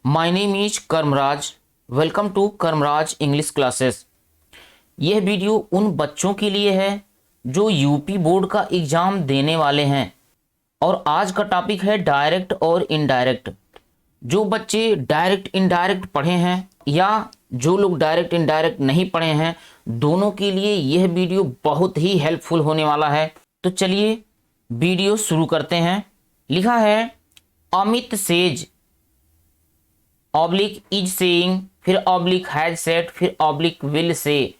My name is Karmaraj. Welcome to Karmaraj English classes. यह video उन बच्चों के लिए है जो यूपी बोर्ड का एग्ज़ाम देने वाले हैं और आज का टॉपिक है डायरेक्ट और इनडायरेक्ट। जो बच्चे डायरेक्ट इनडायरेक्ट पढ़े हैं या जो लोग डायरेक्ट इनडायरेक्ट नहीं पढ़े हैं, दोनों के लिए यह वीडियो बहुत ही हेल्पफुल होने वाला है। तो चलिए वीडियो शुरू करते हैं। लिखा है Amit says oblique is saying, फिर ऑब्लिक हैज सेड, फिर ऑब्लिक विल से,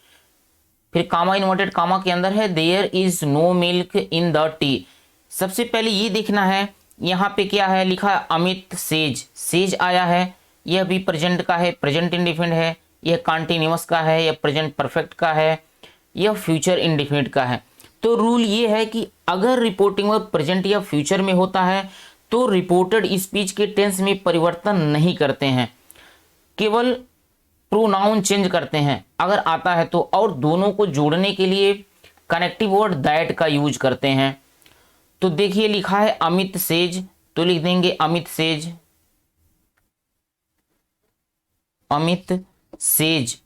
फिर कामा इन्वर्टेड कामा के अंदर है there is no milk in the tea. सबसे पहले ये देखना है यहाँ पे क्या है, लिखा है अमित सेज। सेज आया है, यह भी प्रेजेंट का है, प्रेजेंट इंडिफिनिट है, यह कॉन्टिन्यूअस का है, यह प्रेजेंट परफेक्ट का है, यह फ्यूचर इंडिफिनिट का है। तो रूल ये है कि अगर रिपोर्टिंग वर्ब प्रेजेंट या फ्यूचर में होता है तो रिपोर्टेड स्पीच के टेंस में परिवर्तन नहीं करते हैं, केवल प्रोनाउन चेंज करते हैं अगर आता है तो, और दोनों को जोड़ने के लिए कनेक्टिव वर्ड दैट का यूज करते हैं। तो देखिए लिखा है अमित सेज, तो लिख देंगे Amit says, Amit says,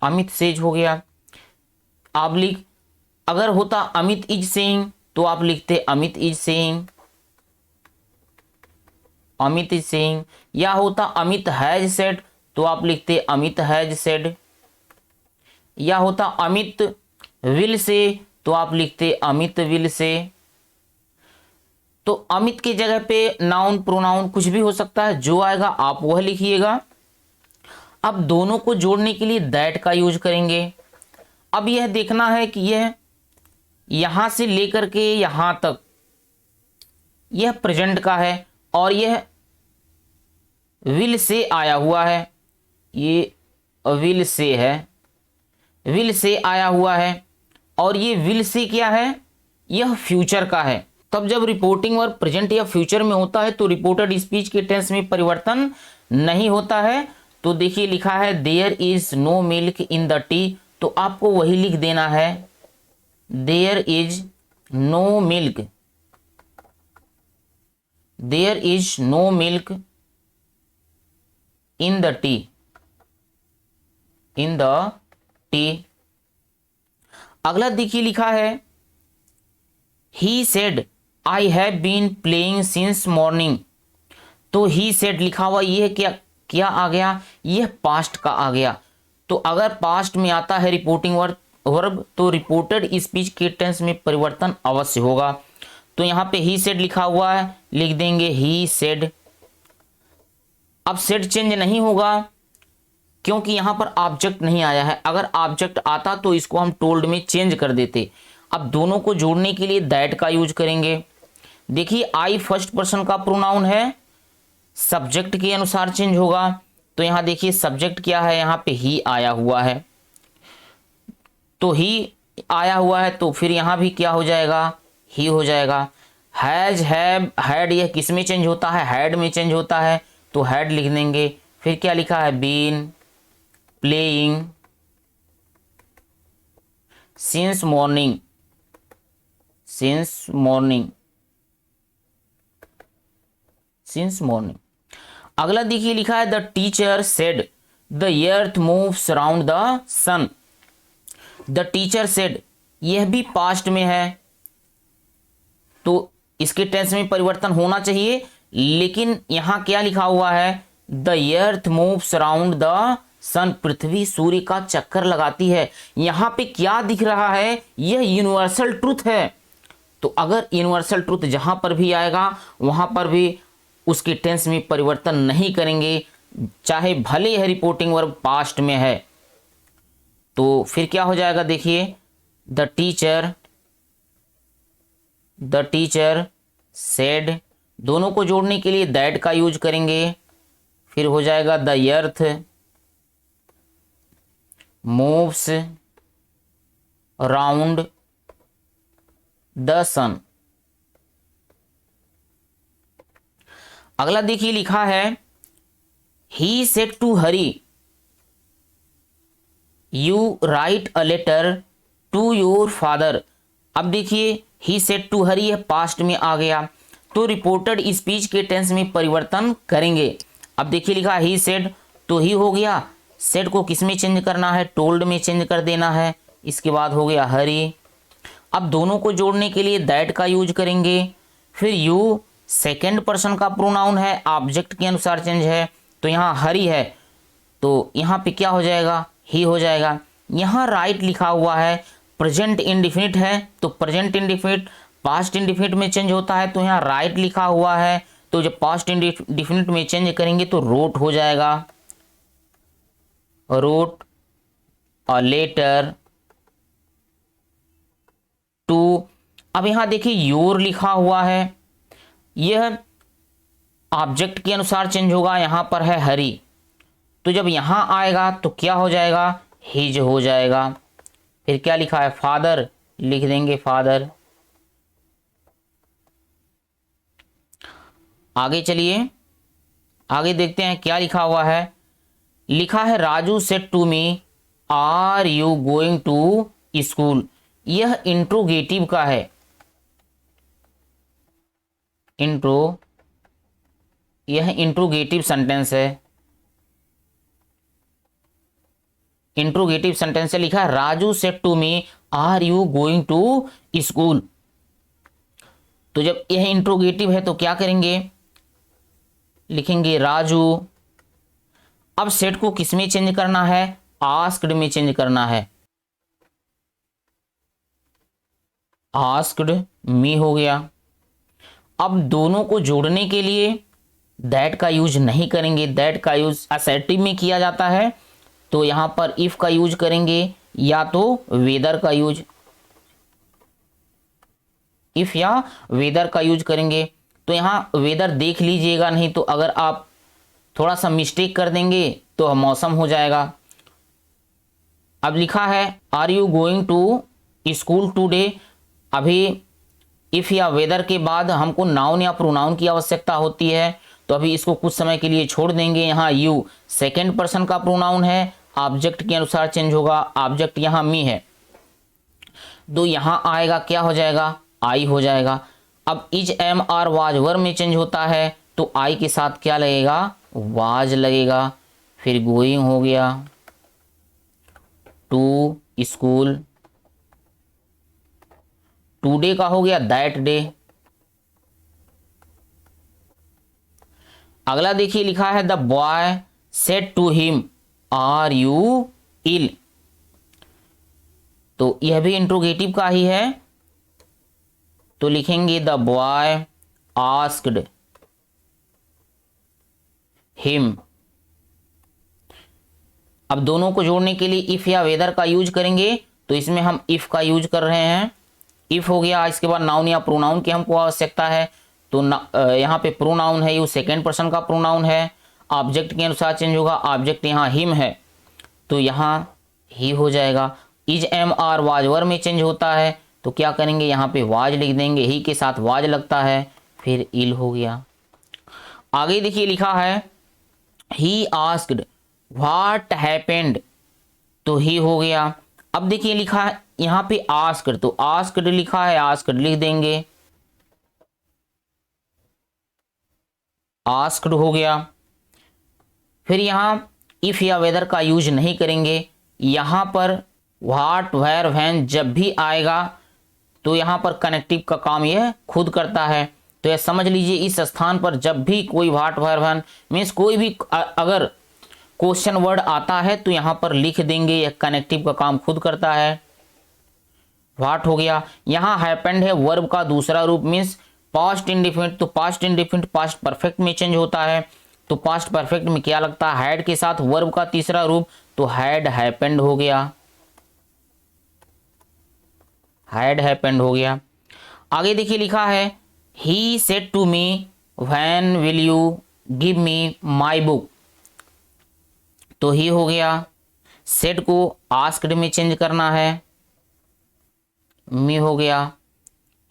Amit says हो गया। आप लिख, अगर होता अमित इज सेइंग तो आप लिखते Amit is saying, Amit is saying, या होता अमित हैज सेड तो आप लिखते अमित हैज सेड, या होता अमित विल से तो आप लिखते अमित विल से। तो अमित की जगह पे नाउन प्रोनाउन कुछ भी हो सकता है, जो आएगा आप वह लिखिएगा। अब दोनों को जोड़ने के लिए दैट का यूज करेंगे। अब यह देखना है कि यह यहां से लेकर के यहां तक यह प्रेजेंट का है और यह विल से आया हुआ है, ये विल से है, विल से आया हुआ है, और ये विल से क्या है, यह फ्यूचर का है। तब जब रिपोर्टिंग वर्ब प्रेजेंट या फ्यूचर में होता है तो रिपोर्टेड स्पीच के टेंस में परिवर्तन नहीं होता है। तो देखिए लिखा है there is no milk in the tea, तो आपको वही लिख देना है there is no milk, there is no milk in the tea, in the tea. अगला देखिए लिखा है he said I have been playing since morning. तो ही सेड लिखा हुआ, यह क्या क्या आ गया, यह पास्ट का आ गया। तो अगर पास्ट में आता है रिपोर्टिंग वर्ब तो रिपोर्टेड स्पीच के टेंस में परिवर्तन अवश्य होगा। तो यहाँ पे ही सेड लिखा हुआ है, लिख देंगे ही सेड। अब सेड चेंज नहीं होगा क्योंकि यहां पर ऑब्जेक्ट नहीं आया है, अगर ऑब्जेक्ट आता तो इसको हम टोल्ड में चेंज कर देते। अब दोनों को जोड़ने के लिए दैट का यूज करेंगे। देखिए आई फर्स्ट पर्सन का प्रोनाउन है, सब्जेक्ट के अनुसार चेंज होगा। तो यहां देखिए सब्जेक्ट क्या है, यहां पे ही आया हुआ है, तो ही आया हुआ है तो फिर यहां भी क्या हो जाएगा, ही हो जाएगा। हैज हैव हैड, यह किस में चेंज होता है, हैड में चेंज होता है, तो हैड लिख देंगे। फिर क्या लिखा है been playing since morning, since morning, since morning. अगला देखिए लिखा है the teacher said the earth moves around the sun. The teacher said, यह भी पास्ट में है तो इसके टेंस में परिवर्तन होना चाहिए, लेकिन यहां क्या लिखा हुआ है the earth moves around the sun, पृथ्वी सूर्य का चक्कर लगाती है। यहां पे क्या दिख रहा है, यह यूनिवर्सल ट्रुथ है। तो अगर यूनिवर्सल ट्रुथ जहां पर भी आएगा वहां पर भी उसके टेंस में परिवर्तन नहीं करेंगे, चाहे भले यह रिपोर्टिंग वर्ब पास्ट में है। तो फिर क्या हो जाएगा, देखिए द टीचर सेड, दोनों को जोड़ने के लिए दैट का यूज करेंगे। फिर हो जाएगा the earth moves around the sun. अगला देखिए लिखा है he said to Hari you write a letter to your father. अब देखिए ही सेड टू हरी, यह पास्ट में आ गया तो रिपोर्टेड स्पीच के टेंस में परिवर्तन करेंगे। अब देखिए लिखा ही सेड, तो ही हो गया, सेड को किस में चेंज करना है, टोल्ड में चेंज कर देना है। इसके बाद हो गया हरी। अब दोनों को जोड़ने के लिए दैट का यूज करेंगे। फिर यू सेकेंड पर्सन का प्रोनाउन है, ऑब्जेक्ट के अनुसार चेंज है, तो यहाँ हरी है तो यहाँ पे क्या हो जाएगा, ही हो जाएगा। यहाँ राइट लिखा हुआ है, प्रेजेंट इंडिफिनिट है तो प्रेजेंट इंडिफिनिट पास्ट इंडिफिनिट में चेंज होता है, तो यहाँ राइट लिखा हुआ है, तो जब पास्ट इंडिफिनिट में चेंज करेंगे तो रोट हो जाएगा, रोट और लेटर टू। अब यहां देखिए योर लिखा हुआ है, यह ऑब्जेक्ट के अनुसार चेंज होगा, यहां पर है हरी, तो जब यहां आएगा तो क्या हो जाएगा, हिज हो जाएगा। फिर क्या लिखा है, फादर लिख देंगे फादर। आगे चलिए, आगे देखते हैं क्या लिखा हुआ है। लिखा है Raju said to me are you going to school. यह इंट्रोगेटिव का है, यह इंट्रोगेटिव सेंटेंस है, इंट्रोगेटिव सेंटेंस से लिखा है Raju said to me are you going to school. तो जब यह इंट्रोगेटिव है तो क्या करेंगे, लिखेंगे राजू। अब सेड को किस में चेंज करना है, आस्क्ड में चेंज करना है, आस्क्ड मी हो गया। अब दोनों को जोड़ने के लिए दैट का यूज नहीं करेंगे, दैट का यूज असर्टिव में किया जाता है, तो यहां पर इफ का यूज करेंगे या तो वेदर का यूज, इफ या वेदर का यूज करेंगे। तो यहां वेदर देख लीजिएगा, नहीं तो अगर आप थोड़ा सा मिस्टेक कर देंगे तो मौसम हो जाएगा। अब लिखा है are you going to school today. अभी इफ या वेदर के बाद हमको नाउन या प्रोनाउन की आवश्यकता होती है, तो अभी इसको कुछ समय के लिए छोड़ देंगे। यहाँ यू सेकेंड पर्सन का प्रोनाउन है, ऑब्जेक्ट के अनुसार चेंज होगा, ऑब्जेक्ट यहाँ मी है, तो यहाँ आएगा क्या हो जाएगा, आई हो जाएगा। अब is am are was were में चेंज होता है, तो आई के साथ क्या लगेगा, वाज लगेगा। फिर गोइंग हो गया टू स्कूल, टुडे का हो गया दैट डे। अगला देखिए लिखा है the boy said to him are you ill. तो यह भी इंट्रोगेटिव का ही है, तो लिखेंगे द बॉय आस्क्ड हिम। अब दोनों को जोड़ने के लिए इफ या वेदर का यूज करेंगे, तो इसमें हम इफ का यूज कर रहे हैं, इफ हो गया। इसके बाद नाउन या प्रोनाउन की हमको आवश्यकता है, तो यहाँ पे प्रोनाउन है, ये सेकेंड पर्सन का प्रोनाउन है, ऑब्जेक्ट के अनुसार चेंज होगा, ऑब्जेक्ट यहाँ हिम है, तो यहाँ ही हो जाएगा। Is am are was were में चेंज होता है, तो क्या करेंगे, यहाँ पे वाज लिख देंगे, ही के साथ वाज लगता है, फिर इल हो गया। आगे देखिए लिखा है ही आस्क्ड व्हाट हैपेंड, तो ही हो गया। अब देखिए लिखा है यहाँ पे आस्क्ड, तो आस्क्ड लिखा है, आस्क्ड लिख देंगे, आस्क्ड हो गया। फिर यहाँ इफ या वेदर का यूज नहीं करेंगे, यहाँ पर व्हाट वेयर व्हेन जब भी आएगा तो यहाँ पर कनेक्टिव का काम यह खुद करता है। तो यह समझ लीजिए इस स्थान पर जब भी कोई व्हाट वेयर व्हेन मीन्स कोई भी अगर क्वेश्चन वर्ड आता है तो यहाँ पर लिख देंगे, यह कनेक्टिव का काम खुद करता है। व्हाट हो गया। यहाँ हैपेंड है वर्ब का दूसरा रूप मीन्स पास्ट इंडिफिनिट, तो पास्ट इंडिफिनिट पास्ट परफेक्ट में चेंज होता है, तो पास्ट परफेक्ट में क्या लगता है, हैड के साथ वर्ब का तीसरा रूप, तो हैड हैपेंड हो गया, हैड हैपेंड हो गया। आगे देखिए लिखा है he said to me when will you give me my book, तो ही हो गया। सेड को आस्क्ड में चेंज करना है, मी हो गया।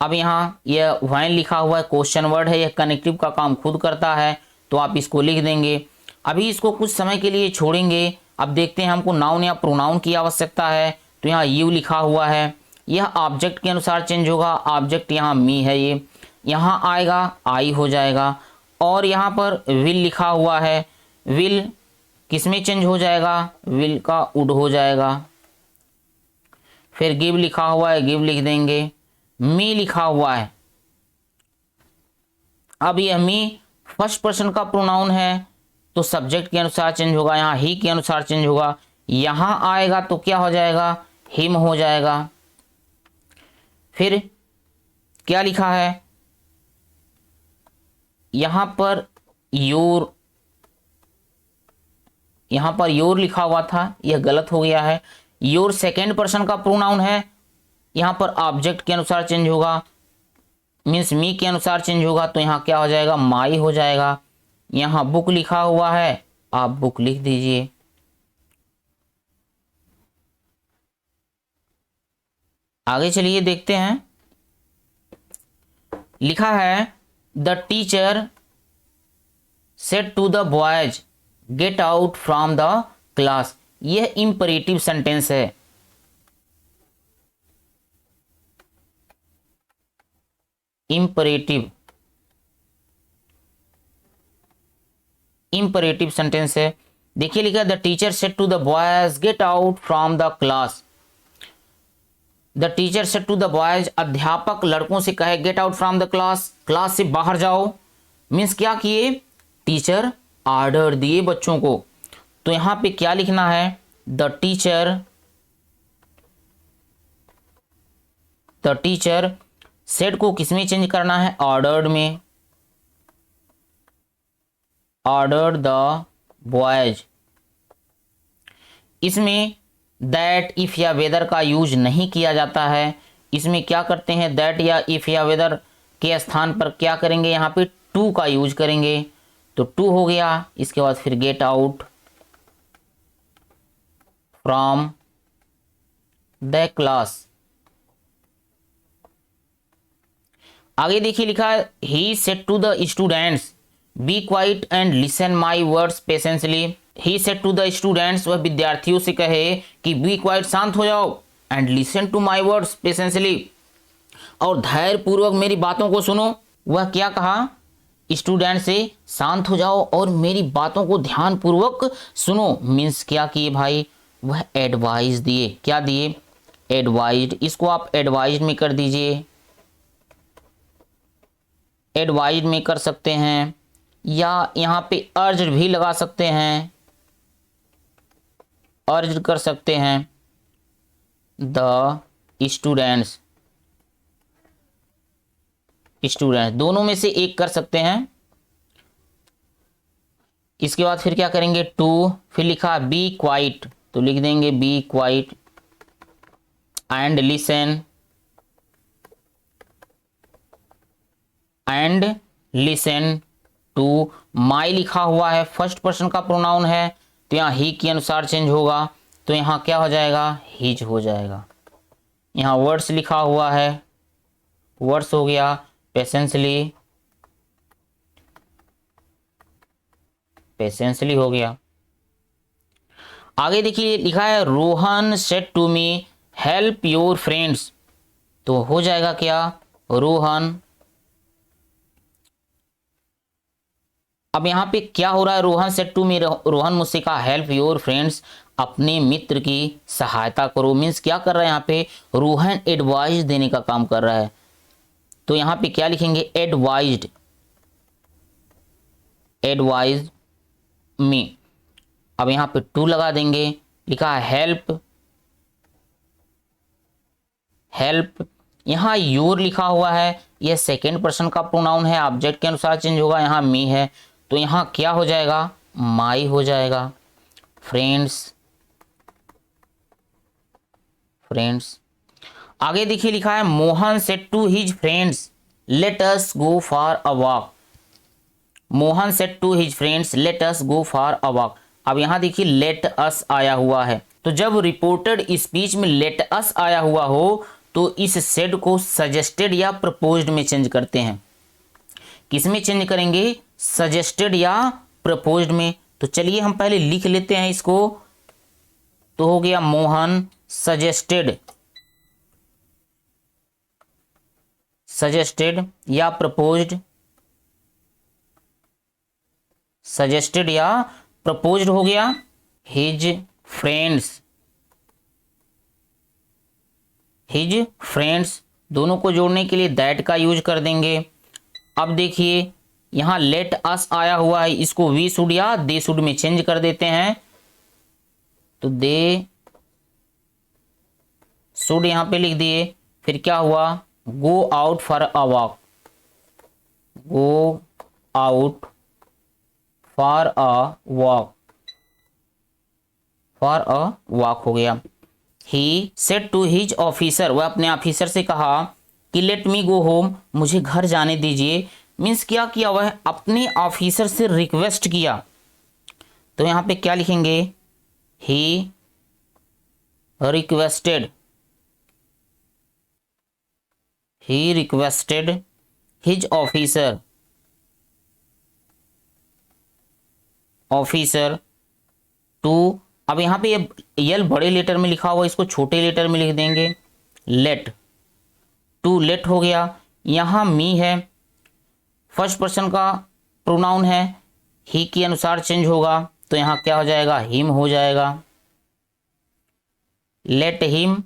अब यहाँ यह व्हेन लिखा हुआ है क्वेश्चन वर्ड है, यह कनेक्टिव का काम खुद करता है, तो आप इसको लिख देंगे। अभी इसको कुछ समय के लिए छोड़ेंगे। अब देखते हैं हमको नाउन या प्रोनाउन की आवश्यकता है, तो यहाँ यू लिखा हुआ है, यह ऑब्जेक्ट के अनुसार चेंज होगा, ऑब्जेक्ट यहाँ मी है, ये यहाँ आएगा आई हो जाएगा। और यहाँ पर विल लिखा हुआ है, विल किस में चेंज हो जाएगा, विल का वुड हो जाएगा। फिर गिव लिखा हुआ है, गिव लिख देंगे। मी लिखा हुआ है, अब यह मी फर्स्ट पर्सन का प्रोनाउन है तो सब्जेक्ट के अनुसार चेंज होगा, यहाँ ही के अनुसार चेंज होगा। यहाँ आएगा तो क्या हो जाएगा, हिम हो जाएगा। फिर क्या लिखा है, यहाँ पर योर, यहाँ पर योर लिखा हुआ था, यह गलत हो गया है। योर सेकेंड पर्सन का प्रोनाउन है, यहाँ पर ऑब्जेक्ट के अनुसार चेंज होगा, मीन्स मी के अनुसार चेंज होगा, तो यहाँ क्या हो जाएगा, माई हो जाएगा। यहाँ बुक लिखा हुआ है, आप बुक लिख दीजिए। आगे चलिए देखते हैं, लिखा है the teacher said to the boys get out from the class. यह इंपरेटिव सेंटेंस है। इंपरेटिव सेंटेंस है। देखिए लिखा the teacher said to the boys get out from the class. The teacher said to the boys, अध्यापक लड़कों से कहे get out from the class, class से बाहर जाओ। मीन्स क्या किए, टीचर ऑर्डर दिए बच्चों को। तो यहां पे क्या लिखना है, द टीचर सेड को किसमें चेंज करना है, ऑर्डर्ड में। ऑर्डर द बॉयज, इसमें दैट इफ या वेदर का यूज नहीं किया जाता है। इसमें क्या करते हैं, दैट या इफ या वेदर के स्थान पर क्या करेंगे, यहाँ पे टू का यूज करेंगे। तो टू हो गया, इसके बाद फिर get out from the class. आगे देखिए लिखा है he said to the students be quiet and listen my words patiently. He said to the students, वह विद्यार्थियों से कहे कि बी क्वाइट, शांत हो जाओ, and listen to my words patiently, और धैर्य पूर्वक मेरी बातों को सुनो। वह क्या कहा, स्टूडेंट से शांत हो जाओ और मेरी बातों को ध्यान पूर्वक सुनो। मीन्स क्या किए भाई, वह एडवाइस दिए। क्या दिए, एडवाइज्ड। इसको आप एडवाइज्ड में कर दीजिए, एडवाइज्ड में कर सकते हैं, या यहाँ पे अर्ज भी लगा सकते हैं, अर्ज कर सकते हैं। द स्टूडेंट्स दोनों में से एक कर सकते हैं। इसके बाद फिर क्या करेंगे, टू, फिर लिखा बी क्वाइट, तो लिख देंगे be quiet and listen to my लिखा हुआ है, फर्स्ट पर्सन का प्रोनाउन है तो यहाँ ही के अनुसार चेंज होगा, तो यहाँ क्या हो जाएगा, हिज हो जाएगा। यहाँ वर्ड्स लिखा हुआ है, वर्ड्स हो गया, पेशेंसली हो गया। आगे देखिए लिखा है Rohan said to me help your friends, तो हो जाएगा क्या, रोहन। अब यहाँ पे क्या हो रहा है, Rohan said to me, Rohan मुझसे कहा हेल्प योर फ्रेंड्स, अपने मित्र की सहायता करो। मीन्स क्या कर रहा है, यहाँ पे रोहन एडवाइस देने का काम कर रहा है। तो यहाँ पे क्या लिखेंगे, एडवाइज मी। अब यहाँ पे टू लगा देंगे, लिखा है हेल्प। यहाँ योर लिखा हुआ है, यह सेकेंड पर्सन का प्रोनाउन है, ऑब्जेक्ट के अनुसार चेंज होगा, यहाँ मी है, तो यहाँ क्या हो जाएगा, माई हो जाएगा। फ्रेंड्स। आगे देखिए लिखा है Mohan said to his friends let us go for a walk. Mohan said to his friends let us go for a walk. अब यहाँ देखिए लेट अस आया हुआ है, तो जब रिपोर्टेड स्पीच में लेट अस आया हुआ हो तो इस सेड को सजेस्टेड या प्रपोज्ड में चेंज करते हैं। किस में चेंज करेंगे, सजेस्टेड या प्रपोज्ड में। तो चलिए हम पहले लिख लेते हैं इसको, तो हो गया मोहन सजेस्टेड या प्रपोज्ड, सजेस्टेड या प्रपोज्ड हो गया हिज फ्रेंड्स, हिज फ्रेंड्स दोनों को जोड़ने के लिए दैट का यूज कर देंगे। अब देखिए यहां लेट अस आया हुआ है, इसको वी शुड या दे शुड में चेंज कर देते हैं, तो दे शुड यहां पे लिख दिए। फिर क्या हुआ, go out for a walk, go out for a walk, for a walk हो गया। He said to his officer, वह अपने ऑफिसर से कहा कि लेट मी गो होम, मुझे घर जाने दीजिए। मीन्स क्या किया, वह अपने ऑफिसर से रिक्वेस्ट किया, तो यहां पे क्या लिखेंगे, he requested, he requested his officer, officer to, अब यहां पे यल बड़े लेटर में लिखा हुआ, इसको छोटे लेटर में लिख देंगे, लेट, टू लेट हो गया। यहां मी है, फर्स्ट पर्सन का प्रोनाउन है, ही के अनुसार चेंज होगा, तो यहां क्या हो जाएगा, हिम हो जाएगा। लेट हिम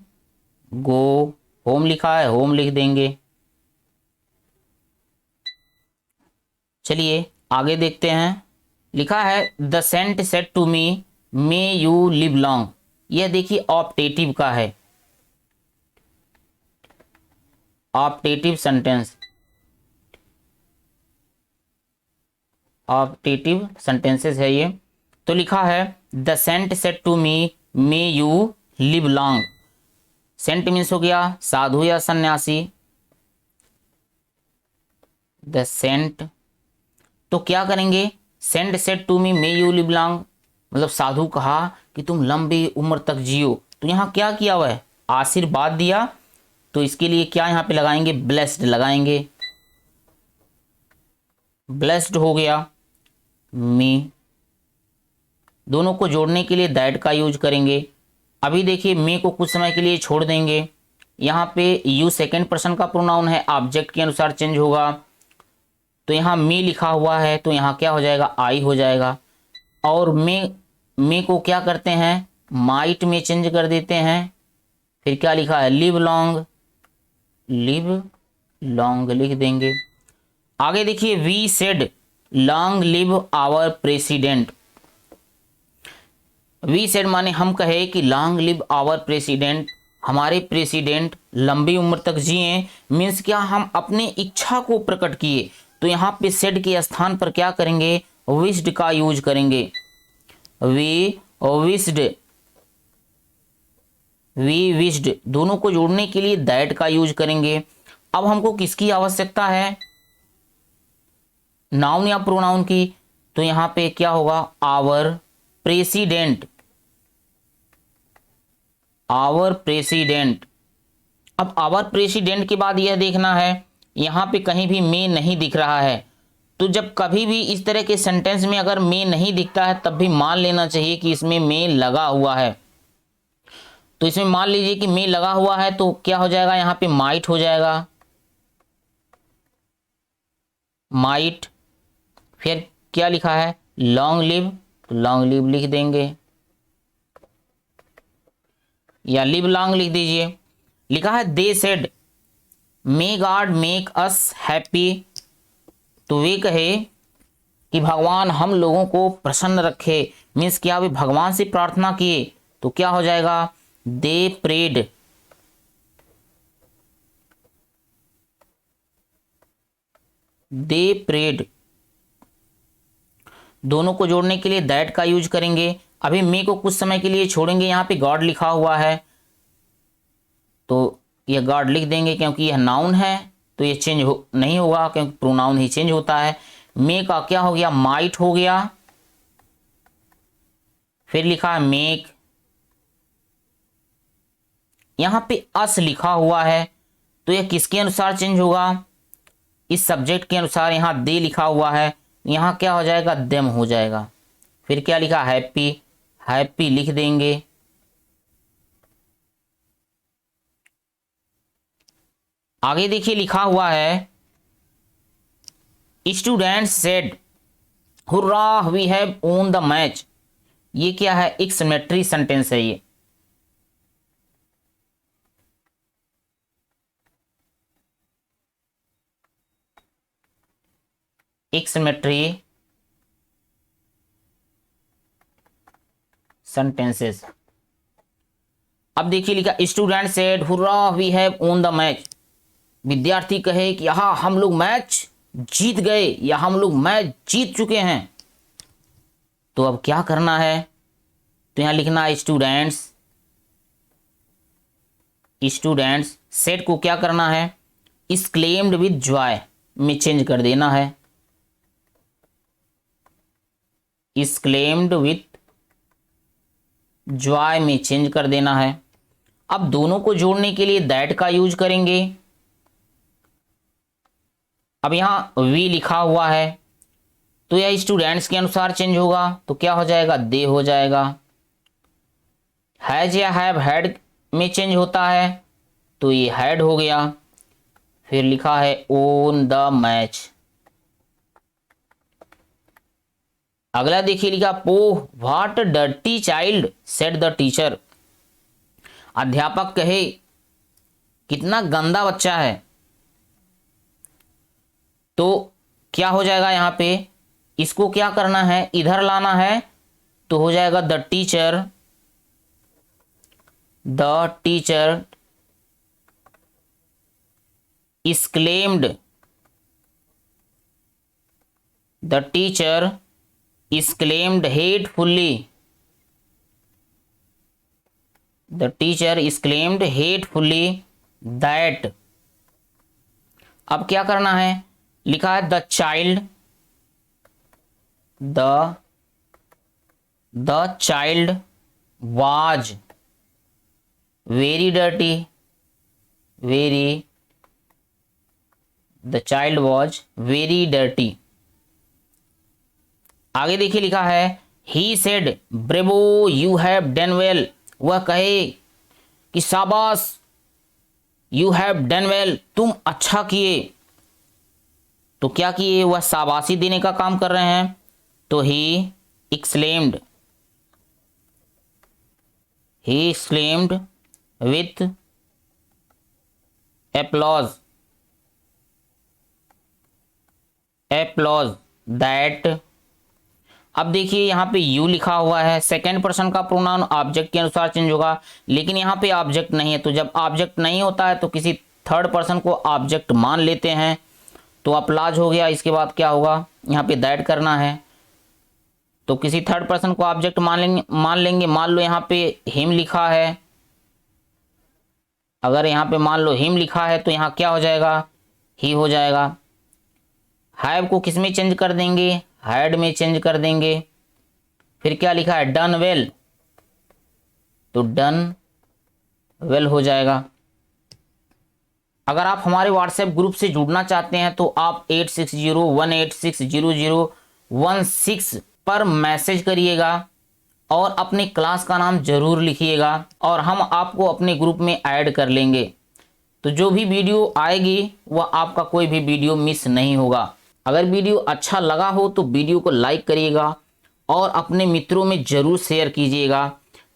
गो, होम लिखा है, होम लिख देंगे। चलिए आगे देखते हैं, लिखा है the saint said to me may you live long, यह देखिए ऑप्टेटिव का है, ऑप्टेटिव सेंटेंस, ऑप्टेटिव सेंटेंसेस है ये। तो लिखा है the saint said to me may you live long, saint means हो गया साधु या सन्यासी, द सेंट, तो क्या करेंगे, saint said to me may you live long, मतलब साधु कहा कि तुम लंबी उम्र तक जियो, तो यहाँ क्या किया हुआ है, आशीर्वाद दिया, तो इसके लिए क्या यहाँ पे लगाएंगे, ब्लेस्ड लगाएंगे, ब्लेस्ड हो गया। मी, दोनों को जोड़ने के लिए दैट का यूज करेंगे। अभी देखिए मे को कुछ समय के लिए छोड़ देंगे, यहाँ पे यू सेकेंड पर्सन का प्रोनाउन है, ऑब्जेक्ट के अनुसार चेंज होगा, तो यहाँ मी लिखा हुआ है, तो यहाँ क्या हो जाएगा, आई हो जाएगा। और मे को क्या करते हैं, माइट में चेंज कर देते हैं, फिर क्या लिखा है, लिव लॉन्ग, लिव लॉन्ग लिख देंगे। आगे देखिए we said long live our president, we said माने हम कहे कि लॉन्ग लिव आवर प्रेसिडेंट, हमारे प्रेसिडेंट लंबी उम्र तक जिए, मीन्स क्या, हम अपने इच्छा को प्रकट किए, तो यहाँ पे सेड के स्थान पर क्या करेंगे, विश्ड का यूज करेंगे, वी विश्ड, वी विश्ड, दोनों को जोड़ने के लिए दैट का यूज करेंगे। अब हमको किसकी आवश्यकता है, नाउन या प्रोनाउन की, तो यहाँ पे क्या होगा, आवर प्रेसिडेंट, आवर प्रेसिडेंट। अब आवर प्रेसिडेंट के बाद यह देखना है, यहाँ पे कहीं भी मे नहीं दिख रहा है, तो जब कभी भी इस तरह के सेंटेंस में अगर मे नहीं दिखता है तब भी मान लेना चाहिए कि इसमें मे लगा हुआ है, तो इसमें मान लीजिए कि मे लगा हुआ है, तो क्या हो जाएगा, यहाँ पे माइट हो जाएगा, माइट। फिर क्या लिखा है, लॉन्ग लिव, तो लॉन्ग लिव लिख देंगे, या लिव लॉन्ग लिख दीजिए। लिखा है they said may God make us happy, तो वे कहे कि भगवान हम लोगों को प्रसन्न रखे, मीन्स क्या, वे भगवान से प्रार्थना किए, तो क्या हो जाएगा, दे प्रेड, दे प्रेड, दोनों को जोड़ने के लिए दैट का यूज करेंगे। अभी मे को कुछ समय के लिए छोड़ेंगे, यहाँ पे गॉड लिखा हुआ है, तो यह गॉड लिख देंगे, क्योंकि यह नाउन है तो ये चेंज नहीं होगा, क्योंकि प्रोनाउन ही चेंज होता है। मे का क्या हो गया, माइट हो गया, फिर लिखा है मेक, यहां पे अस लिखा हुआ है, तो यह किसके अनुसार चेंज होगा, इस सब्जेक्ट के अनुसार। यहां दे लिखा हुआ है, यहां क्या हो जाएगा, देम हो जाएगा। फिर क्या लिखा, हैप्पी, हैप्पी लिख देंगे। आगे देखिए लिखा हुआ है students said hurrah we have won the match. ये क्या है? एक्सक्लेमेटरी सेंटेंस है ये। Exclamatory sentences. अब देखिए लिखा student said hurrah we have won the match. विद्यार्थी कहे कि हाँ हम लोग मैच जीत गए या हम लोग मैच जीत चुके हैं। तो अब क्या करना है? तो यहां लिखना है स्टूडेंट्स। स्टूडेंट्स सेड को क्या करना है? एक्सक्लेम्ड विद जॉय में चेंज कर देना है। एक्सक्लेम्ड विद जॉय में चेंज कर देना है। अब दोनों को जोड़ने के लिए दैट का यूज करेंगे। अब यहां वी लिखा हुआ है तो यह स्टूडेंट्स के अनुसार चेंज होगा, तो क्या हो जाएगा? दे हो जाएगा। हैज या हैव हैड में चेंज होता है तो ये हैड हो गया। फिर लिखा है ओन द मैच। अगला देखिए लिखा पोह what dirty child said the teacher. अध्यापक कहे कितना गंदा बच्चा है। तो क्या हो जाएगा? यहां पे इसको क्या करना है? इधर लाना है तो हो जाएगा the teacher exclaimed the teacher exclaimed hatefully that। अब क्या करना है? लिखा है the child was very dirty आगे देखिए लिखा है he said bravo you have done well. वह कहे कि शाबाश, यू हैव डन वेल, तुम अच्छा किए। तो क्या किए? वह शाबाशी देने का काम कर रहे हैं। तो ही exclaimed with applause that। अब देखिए यहां पे यू लिखा हुआ है, सेकेंड पर्सन का प्रोनाउन ऑब्जेक्ट के अनुसार चेंज होगा, लेकिन यहां पे ऑब्जेक्ट नहीं है। तो जब ऑब्जेक्ट नहीं होता है तो किसी थर्ड पर्सन को ऑब्जेक्ट मान लेते हैं, तो अपलाज हो गया। इसके बाद क्या होगा? यहाँ पे दैट करना है तो किसी थर्ड पर्सन को ऑब्जेक्ट मान लेंगे। मान लो यहाँ पे हिम लिखा है। अगर यहाँ पे मान लो हिम लिखा है तो यहाँ क्या हो जाएगा? ही हो जाएगा। हैव को किस में चेंज कर देंगे? हैड में चेंज कर देंगे। फिर क्या लिखा है? डन वेल, तो डन वेल हो जाएगा। अगर आप हमारे व्हाट्सएप ग्रुप से जुड़ना चाहते हैं तो आप 8601860016 पर मैसेज करिएगा और अपने क्लास का नाम जरूर लिखिएगा और हम आपको अपने ग्रुप में ऐड कर लेंगे। तो जो भी वीडियो आएगी वह आपका कोई भी वीडियो मिस नहीं होगा। अगर वीडियो अच्छा लगा हो तो वीडियो को लाइक करिएगा और अपने मित्रों में जरूर शेयर कीजिएगा,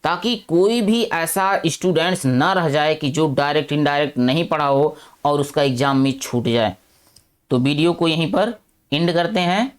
ताकि कोई भी ऐसा स्टूडेंट्स ना रह जाए कि जो डायरेक्ट इनडायरेक्ट नहीं पढ़ा हो और उसका एग्जाम में छूट जाए। तो वीडियो को यहीं पर एंड करते हैं।